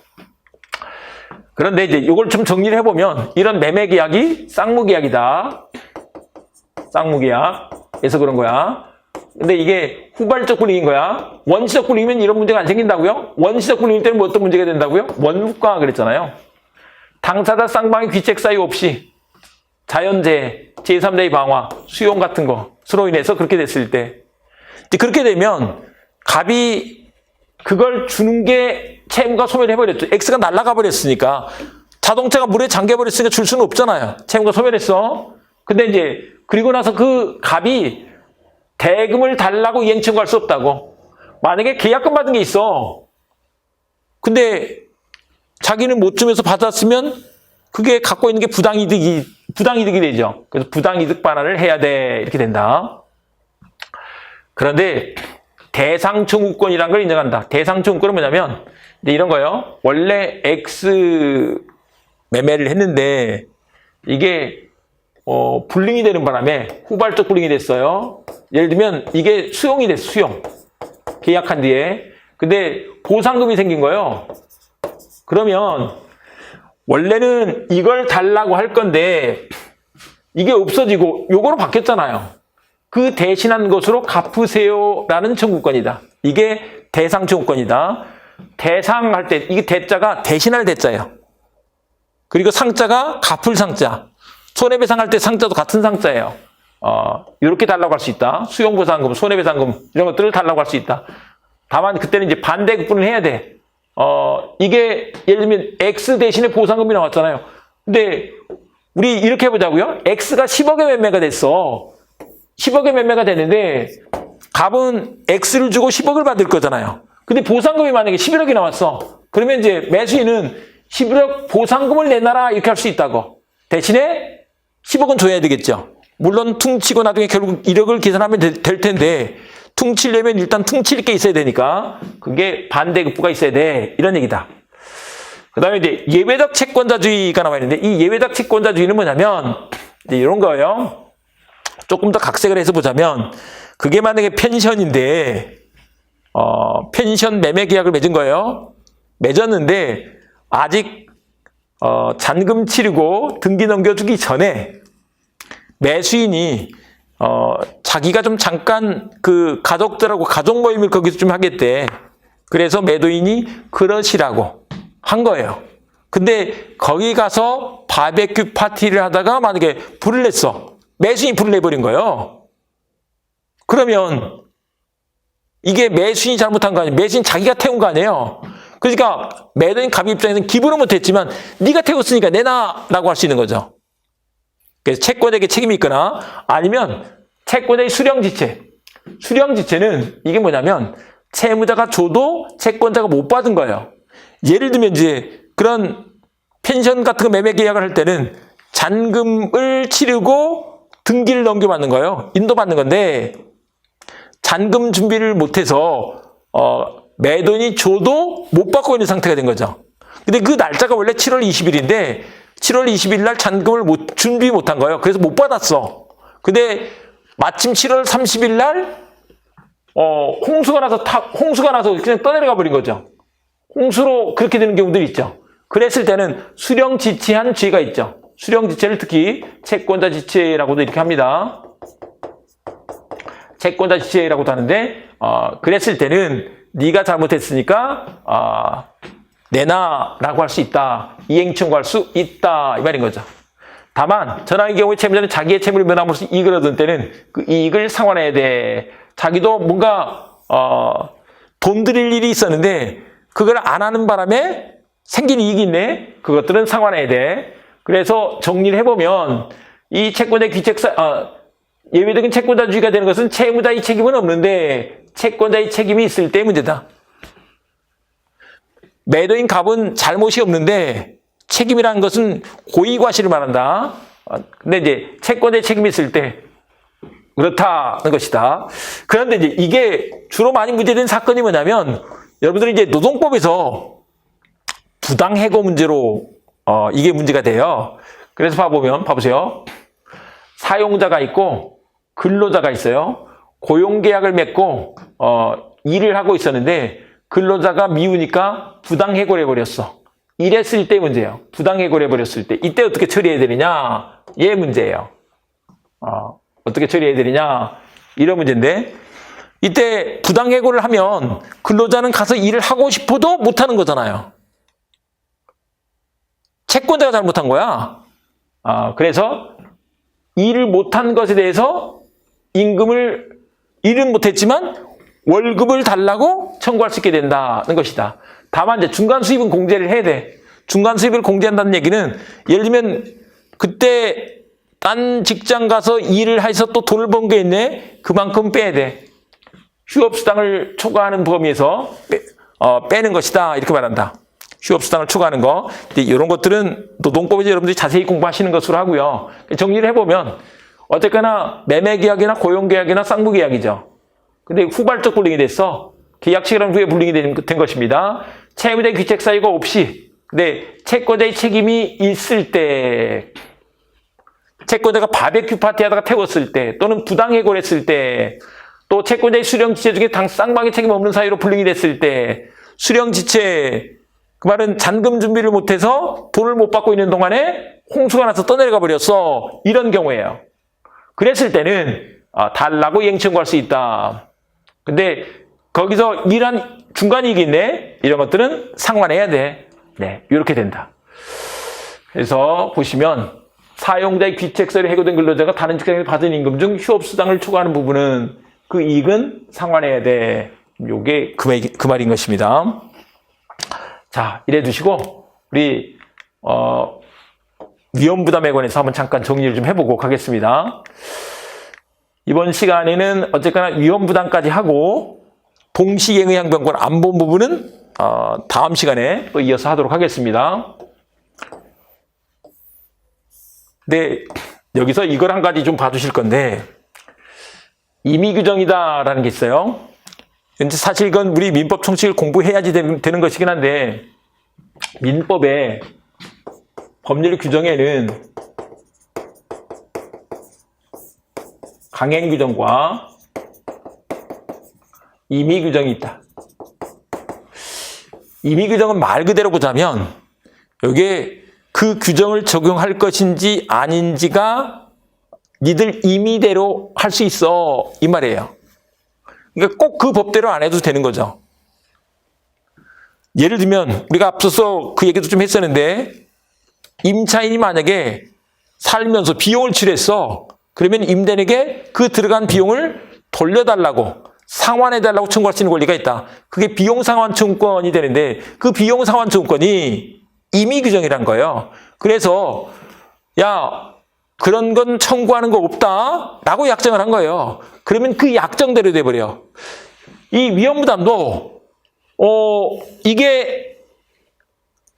그런데 이제 이걸 좀 정리를 해보면 이런 매매 계약이 쌍무계약이다. 쌍무계약에서 그런 거야. 근데 이게 후발적 불이익인 거야. 원시적 불이익이면 이런 문제가 안 생긴다고요? 원시적 불이익 때는 뭐 어떤 문제가 된다고요? 원무가 그랬잖아요. 당사자 쌍방의 귀책 사유 없이 자연재해, 제3자의 방화, 수용 같은 것으로 인해서 그렇게 됐을 때 그렇게 되면 갑이 그걸 주는 게 채무가 소멸해버렸죠. X가 날아가 버렸으니까 자동차가 물에 잠겨버렸으니까 줄 수는 없잖아요. 채무가 소멸했어. 근데 이제 그리고 나서 그 갑이 대금을 달라고 이행 청구할 수 없다고. 만약에 계약금 받은 게 있어. 근데 자기는 못 주면서 받았으면 그게 갖고 있는 게 부당이득이 되죠. 그래서 부당이득 반환을 해야 돼. 이렇게 된다. 그런데 대상청구권이라는 걸 인정한다. 대상청구권은 뭐냐면 이런 거예요. 원래 X 매매를 했는데 이게 불능이 되는 바람에 후발적 불능이 됐어요. 예를 들면 이게 수용이 됐어. 수용. 계약한 뒤에. 근데 보상금이 생긴 거예요. 그러면 원래는 이걸 달라고 할 건데 이게 없어지고 요거로 바뀌었잖아요. 그 대신한 것으로 갚으세요라는 청구권이다. 이게 대상 청구권이다. 대상할 때 이게 대자가 대신할 대자예요. 그리고 상자가 갚을 상자. 손해배상할 때 상자도 같은 상자예요. 이렇게 달라고 할 수 있다. 수용보상금, 손해배상금 이런 것들을 달라고 할 수 있다. 다만 그때는 이제 반대급분을 해야 돼. 이게 예를 들면 X 대신에 보상금이 나왔잖아요. 근데 우리 이렇게 해보자고요. X가 10억에 매매가 됐어. 10억에 매매가 됐는데 갑은 X를 주고 10억을 받을 거잖아요. 근데 보상금이 만약에 11억이 나왔어. 그러면 이제 매수인은 11억 보상금을 내놔라 이렇게 할 수 있다고. 대신에 10억은 줘야 되겠죠. 물론 퉁치고 나중에 결국 1억을 계산하면 될 텐데 퉁치려면 일단 퉁칠 게 있어야 되니까 그게 반대급부가 있어야 돼. 이런 얘기다. 그 다음에 이제 예외적 채권자주의가 나와 있는데 이 예외적 채권자주의는 뭐냐면 이제 이런 거예요. 조금 더 각색을 해서 보자면 그게 만약에 펜션인데 펜션 매매 계약을 맺은 거예요. 맺었는데 아직 잔금 치르고 등기 넘겨주기 전에 매수인이 자기가 좀 잠깐 그 가족들하고 가족 모임을 거기서 좀 하겠대. 그래서 매도인이 그러시라고 한 거예요. 근데 거기 가서 바베큐 파티를 하다가 만약에 불을 냈어. 매수인이 불을 내버린 거예요. 그러면 이게 매수인이 잘못한 거 아니에요? 매수인 자기가 태운 거 아니에요? 그러니까 매도인 갑 입장에서는 기부는 못했지만 네가 태웠으니까 내놔라고 할 수 있는 거죠. 그래서 채권자에게 책임이 있거나 아니면 채권자의 수령지체. 수령지체는 이게 뭐냐면 채무자가 줘도 채권자가 못 받은 거예요. 예를 들면 이제 그런 펜션 같은 거 매매 계약을 할 때는 잔금을 치르고 등기를 넘겨받는 거예요. 인도받는 건데 잔금 준비를 못해서 매도인이 줘도 못 받고 있는 상태가 된 거죠. 근데 그 날짜가 원래 7월 20일인데 7월 20일 날 잔금을 준비 못한 거예요. 그래서 못 받았어. 근데 마침 7월 30일 날 홍수가 나서 그냥 떠내려가 버린 거죠. 홍수로 그렇게 되는 경우들이 있죠. 그랬을 때는 수령지체한 죄가 있죠. 수령지체를 특히 채권자 지체라고도 이렇게 합니다. 채권자 지체라고도 하는데 그랬을 때는 네가 잘못했으니까 내놔라고 할 수 있다. 이행 청구할 수 있다. 이 말인 거죠. 다만 전항의 경우에 채무자는 자기의 채무를 면함으로써 이익을 얻은 때는 그 이익을 상환해야 돼. 자기도 뭔가 돈 드릴 일이 있었는데 그걸 안 하는 바람에 생긴 이익이 있네. 그것들은 상환해야 돼. 그래서 정리를 해보면 이 채권자 귀책사 예외적인 채권자주의가 되는 것은 채무자의 책임은 없는데 채권자의 책임이 있을 때 문제다. 매도인 갑은 잘못이 없는데 책임이라는 것은 고의과실을 말한다. 근데 이제 채권자의 책임이 있을 때 그렇다는 것이다. 그런데 이제 이게 주로 많이 문제된 사건이 뭐냐면 여러분들이 이제 노동법에서 부당해고 문제로 이게 문제가 돼요. 그래서 봐보세요. 사용자가 있고 근로자가 있어요. 고용계약을 맺고 일을 하고 있었는데 근로자가 미우니까 부당해고를 해버렸어. 이랬을 때 문제예요. 부당해고를 해버렸을 때. 이때 어떻게 처리해야 되느냐? 얘 문제예요. 어떻게 처리해야 되느냐? 이런 문제인데 이때 부당해고를 하면 근로자는 가서 일을 하고 싶어도 못하는 거잖아요. 채권자가 잘못한 거야. 그래서 일을 못한 것에 대해서 일은 못했지만 월급을 달라고 청구할 수 있게 된다는 것이다. 다만 이제 중간 수입은 공제를 해야 돼. 중간 수입을 공제한다는 얘기는 예를 들면 그때 딴 직장 가서 일을 해서 또 돈을 번 게 있네. 그만큼 빼야 돼. 휴업수당을 초과하는 범위에서 빼는 것이다. 이렇게 말한다. 휴업수당을 초과하는 거. 이런 것들은 노동법에서 여러분들이 자세히 공부하시는 것으로 하고요. 정리를 해보면 어쨌거나 매매계약이나 고용계약이나 쌍무계약이죠. 근데 후발적 불링이 됐어. 계약 시간 후에 불링이 된 것입니다. 채무자의 귀책 사유가 없이 근데 채권자의 책임이 있을 때 채권자가 바베큐 파티 하다가 태웠을 때 또는 부당해고를 했을 때 또 채권자의 수령지체 중에 쌍방의 책임 없는 사유로 불링이 됐을 때 수령지체 그 말은 잔금 준비를 못해서 돈을 못 받고 있는 동안에 홍수가 나서 떠내려가 버렸어. 이런 경우예요. 그랬을 때는 달라고 이행 청구할 수 있다. 근데 거기서 일한 중간이익이 있네. 이런 것들은 상환해야 돼. 네, 이렇게 된다. 그래서 보시면 사용자의 귀책서에 해고된 근로자가 다른 직장에서 받은 임금 중 휴업수당을 초과하는 부분은 그 이익은 상환해야 돼. 요게 그 말인 것입니다. 자, 이래 두시고 우리 위험부담에 관해서 한번 잠깐 정리를 좀 해보고 가겠습니다. 이번 시간에는 어쨌거나 위험부담까지 하고 동시행의항변권 안 본 부분은 다음 시간에 또 이어서 하도록 하겠습니다. 네, 여기서 이걸 한 가지 좀 봐주실 건데 임의규정이다라는 게 있어요. 사실 이건 우리 민법 총칙을 공부해야지 되는 것이긴 한데 민법의 법률 규정에는 강행 규정과 임의 규정이 있다. 임의 규정은 말 그대로 보자면 여기에 그 규정을 적용할 것인지 아닌지가 니들 임의대로 할 수 있어 이 말이에요. 그러니까 꼭 그 법대로 안 해도 되는 거죠. 예를 들면 우리가 앞서서 그 얘기도 좀 했었는데 임차인이 만약에 살면서 비용을 치렀어. 그러면 임대인에게 그 들어간 비용을 돌려달라고 상환해달라고 청구할 수 있는 권리가 있다. 그게 비용상환 청구권이 되는데 그 비용상환 청구권이 임의규정이란 거예요. 그래서 야 그런 건 청구하는 거 없다 라고 약정을 한 거예요. 그러면 그 약정대로 돼버려. 이 위험부담도 이게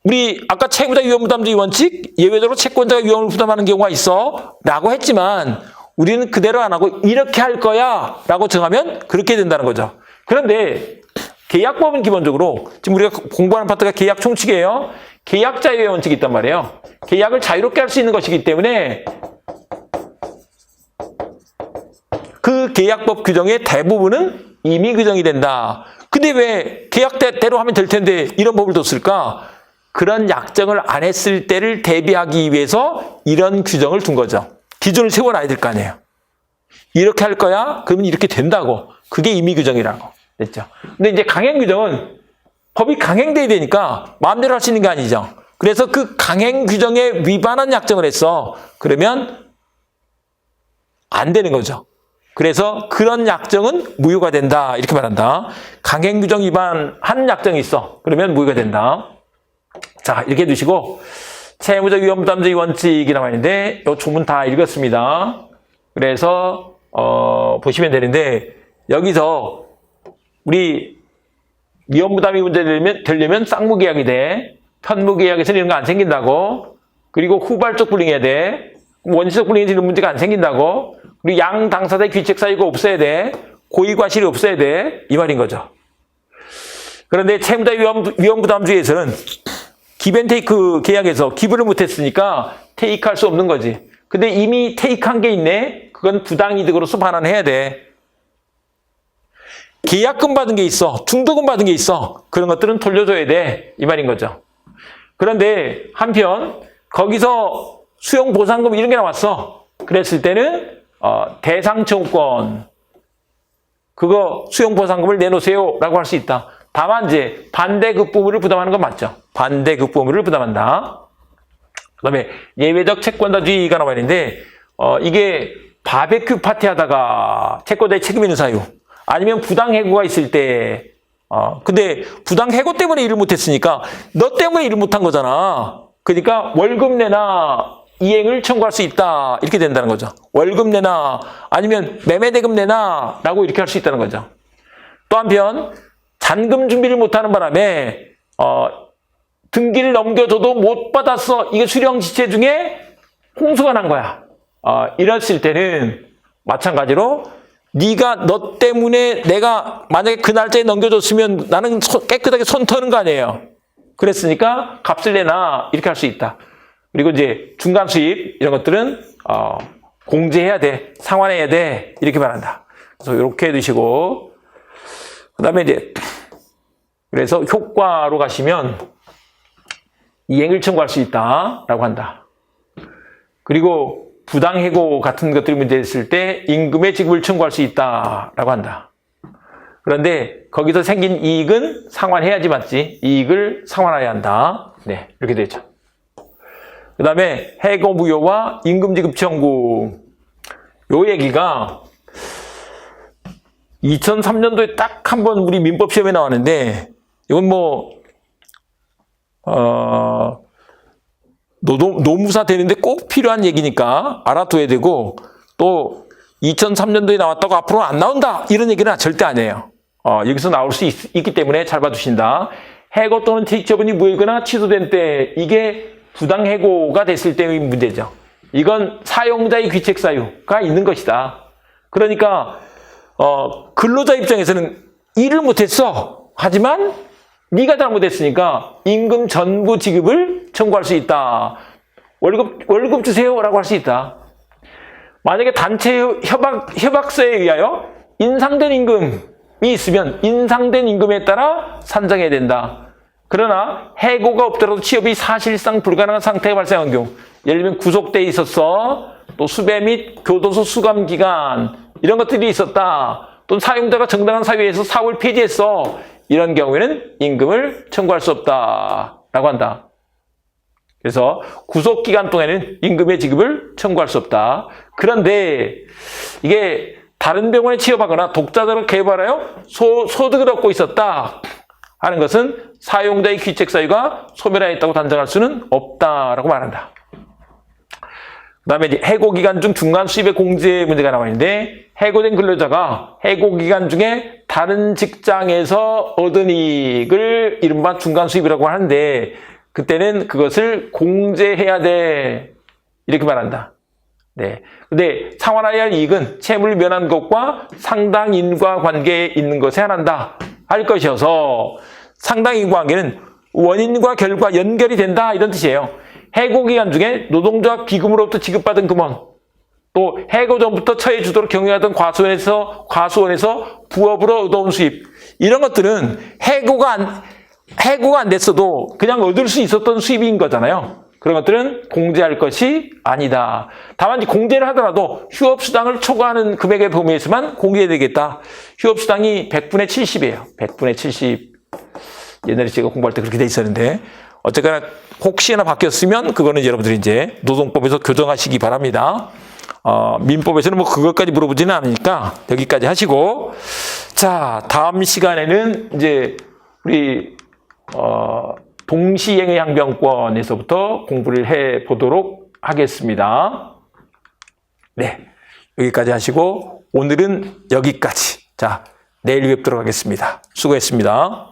우리 아까 채무자 위험부담주의 원칙 예외적으로 채권자가 위험을 부담하는 경우가 있어 라고 했지만 우리는 그대로 안 하고 이렇게 할 거야 라고 정하면 그렇게 된다는 거죠. 그런데 계약법은 기본적으로 지금 우리가 공부하는 파트가 계약 총칙이에요. 계약 자유의 원칙이 있단 말이에요. 계약을 자유롭게 할 수 있는 것이기 때문에 그 계약법 규정의 대부분은 임의 규정이 된다. 근데 왜 계약대로 하면 될 텐데 이런 법을 뒀을까? 그런 약정을 안 했을 때를 대비하기 위해서 이런 규정을 둔 거죠. 기준을 세워놔야 될 거 아니에요. 이렇게 할 거야? 그러면 이렇게 된다고. 그게 임의 규정이라고. 됐죠? 근데 이제 강행 규정은 법이 강행돼야 되니까 마음대로 할 수 있는 게 아니죠. 그래서 그 강행 규정에 위반한 약정을 했어. 그러면 안 되는 거죠. 그래서 그런 약정은 무효가 된다. 이렇게 말한다. 강행 규정 위반한 약정이 있어. 그러면 무효가 된다. 자, 이렇게 두시고 채무자 위험부담주의 원칙이라고 하는데 이 조문 다 읽었습니다. 그래서 보시면 되는데 여기서 우리 위험부담이 문제되려면 쌍무계약이 돼. 편무계약에서는 이런 거 안 생긴다고. 그리고 후발적 불이행해야 돼. 원시적 불이행에서 이런 문제가 안 생긴다고. 그리고 양 당사자의 귀책 사유가 없어야 돼. 고의과실이 없어야 돼. 이 말인 거죠. 그런데 채무자 위험부담주의에서는 기브앤테이크 계약에서 기부를 못했으니까 테이크할 수 없는 거지. 근데 이미 테이크한 게 있네. 그건 부당이득으로서 반환해야 돼. 계약금 받은 게 있어. 중도금 받은 게 있어. 그런 것들은 돌려줘야 돼. 이 말인 거죠. 그런데 한편 거기서 수용보상금 이런 게 나왔어. 그랬을 때는 대상청구권 그거 수용보상금을 내놓으세요 라고 할 수 있다. 다만 이제 반대급부를 부담하는 건 맞죠. 반대급부를 부담한다. 그 다음에 예외적 채권자주의가 나와 있는데 이게 바베큐 파티 하다가 채권자의 책임 있는 사유 아니면 부당해고가 있을 때 근데 부당해고 때문에 일을 못했으니까 너 때문에 일을 못한 거잖아. 그러니까 월급 내나 이행을 청구할 수 있다. 이렇게 된다는 거죠. 월급 내나 아니면 매매대금 내나 라고 이렇게 할 수 있다는 거죠. 또 한편 잔금 준비를 못하는 바람에 등기를 넘겨줘도 못 받았어. 이게 수령지체 중에 홍수가 난 거야. 이랬을 때는 마찬가지로 네가 너 때문에 내가 만약에 그 날짜에 넘겨줬으면 나는 깨끗하게 손 터는 거 아니에요. 그랬으니까 값을 내나 이렇게 할 수 있다. 그리고 이제 중간 수입 이런 것들은 공제해야 돼. 상환해야 돼. 이렇게 말한다. 그래서 이렇게 해두시고 그다음에 이제 그래서 효과로 가시면 이행을 청구할 수 있다라고 한다. 그리고 부당해고 같은 것들이 문제됐을 때 임금의 지급을 청구할 수 있다라고 한다. 그런데 거기서 생긴 이익은 상환해야지 맞지. 이익을 상환해야 한다. 네, 이렇게 되죠. 그 다음에 해고 무효와 임금 지급 청구. 요 얘기가 2003년도에 딱 한 번 우리 민법 시험에 나왔는데 이건 뭐 노무사 되는데 꼭 필요한 얘기니까 알아둬야 되고 또 2003년도에 나왔다고 앞으로 안 나온다 이런 얘기는 절대 아니에요. 여기서 나올 수 있기 때문에 잘 봐주신다. 해고 또는 퇴직 처분이 무효거나 취소된 때 이게 부당해고가 됐을 때의 문제죠. 이건 사용자의 귀책 사유가 있는 것이다. 그러니까 근로자 입장에서는 일을 못했어. 하지만 네가 잘못했으니까 임금 전부 지급을 청구할 수 있다. 월급 주세요라고 할 수 있다. 만약에 단체 협약서에 의하여 인상된 임금이 있으면 인상된 임금에 따라 산정해야 된다. 그러나 해고가 없더라도 취업이 사실상 불가능한 상태가 발생한 경우 예를 들면 구속돼 있었어. 또 수배 및 교도소 수감 기간 이런 것들이 있었다. 또 사용자가 정당한 사유에서 사업을 폐지했어. 이런 경우에는 임금을 청구할 수 없다라고 한다. 그래서 구속 기간 동안에는 임금의 지급을 청구할 수 없다. 그런데 이게 다른 병원에 취업하거나 독자적으로 개발하여 소득을 얻고 있었다 하는 것은 사용자의 귀책 사유가 소멸하였다고 단정할 수는 없다라고 말한다. 그 다음에 이제 해고기간 중 중간 수입의 공제 문제가 나와 있는데, 해고된 근로자가 해고기간 중에 다른 직장에서 얻은 이익을 이른바 중간 수입이라고 하는데, 그때는 그것을 공제해야 돼. 이렇게 말한다. 네. 근데 상환하여야 할 이익은 채무를 면한 것과 상당인과 관계에 있는 것에 한한다 할 것이어서, 상당인과 관계는 원인과 결과 연결이 된다 이런 뜻이에요. 해고 기간 중에 노동자 기금으로부터 지급받은 금원, 또 해고 전부터 처해주도록 경영하던 과수원에서 부업으로 얻어온 수입, 이런 것들은 해고가 안 됐어도 그냥 얻을 수 있었던 수입인 거잖아요. 그런 것들은 공제할 것이 아니다. 다만 공제를 하더라도 휴업수당을 초과하는 금액의 범위에서만 공제되겠다. 휴업수당이 100분의 70이에요. 100분의 70. 옛날에 제가 공부할 때 그렇게 돼 있었는데, 어쨌거나 혹시나 바뀌었으면 그거는 여러분들이 이제 노동법에서 교정하시기 바랍니다. 민법에서는 뭐 그것까지 물어보지는 않으니까 여기까지 하시고, 자, 다음 시간에는 이제 우리 동시행의 항변권에서부터 공부를 해 보도록 하겠습니다. 네, 여기까지 하시고 오늘은 여기까지. 자, 내일 뵙도록 하겠습니다. 수고했습니다.